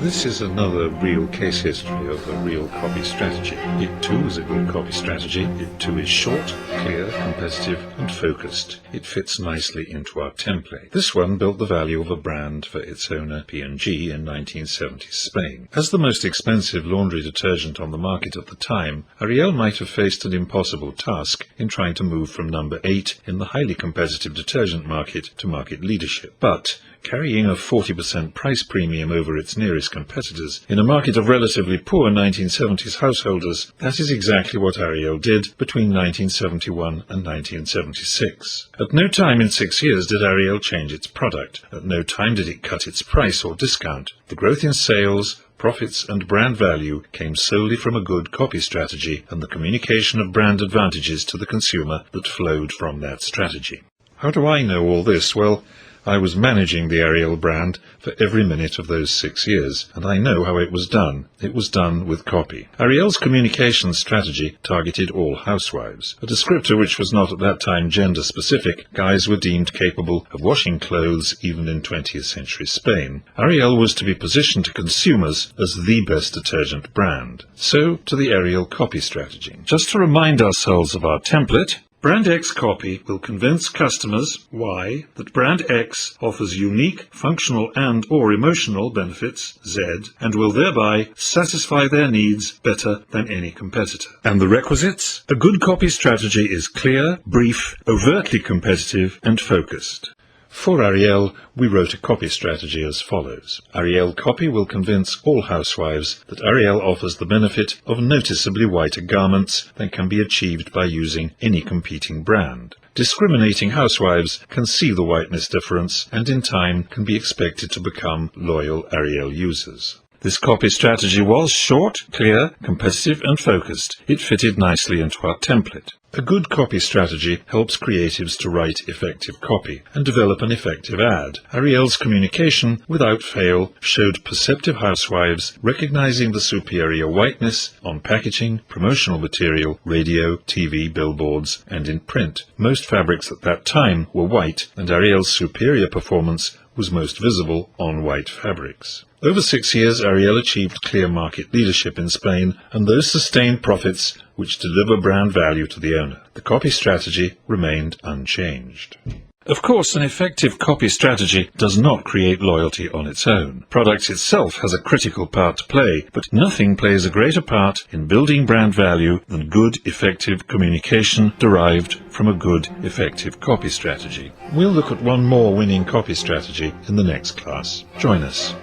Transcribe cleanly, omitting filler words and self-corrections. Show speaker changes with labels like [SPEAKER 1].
[SPEAKER 1] This is another real case history of a real copy strategy. It too is a good copy strategy. It too is short, clear, competitive and focused. It fits nicely into our template. This one built the value of a brand for its owner P&G in 1970s Spain. As the most expensive laundry detergent on the market at the time, Ariel might have faced an impossible task in trying to move from number 8 in the highly competitive detergent market to market leadership. But carrying a 40% price premium over its nearest competitors in a market of relatively poor 1970s householders, that is exactly what Ariel did between 1971 and 1976. At no time in 6 years did Ariel change its product. At no time did it cut its price or discount. The growth in sales, profits and brand value came solely from a good copy strategy and the communication of brand advantages to the consumer that flowed from that strategy. How do I know all this? Well, I was managing the Ariel brand for every minute of those 6 years, and I know how it was done. It was done with copy. Ariel's communication strategy targeted all housewives, a descriptor which was not at that time gender specific. Guys were deemed capable of washing clothes even in 20th century Spain. Ariel was to be positioned to consumers as the best detergent brand. So to the Ariel copy strategy. Just to remind ourselves of our template, Brand X copy will convince customers, Y, that Brand X offers unique functional and/or emotional benefits, Z, and will thereby satisfy their needs better than any competitor. And the requisites? A good copy strategy is clear, brief, overtly competitive, and focused. For Ariel, we wrote a copy strategy as follows. Ariel copy will convince all housewives that Ariel offers the benefit of noticeably whiter garments than can be achieved by using any competing brand. Discriminating housewives can see the whiteness difference and in time can be expected to become loyal Ariel users. This copy strategy was short, clear, competitive and focused. It fitted nicely into our template. A good copy strategy helps creatives to write effective copy and develop an effective ad. Ariel's communication, without fail, showed perceptive housewives recognizing the superior whiteness on packaging, promotional material, radio, TV, billboards, and in print. Most fabrics at that time were white, and Ariel's superior performance was most visible on white fabrics. Over 6 years, Ariel achieved clear market leadership in Spain, and those sustained profits which deliver brand value to the owner. The copy strategy remained unchanged. Of course, an effective copy strategy does not create loyalty on its own. Product itself has a critical part to play, but nothing plays a greater part in building brand value than good, effective communication derived from a good, effective copy strategy. We'll look at one more winning copy strategy in the next class. Join us.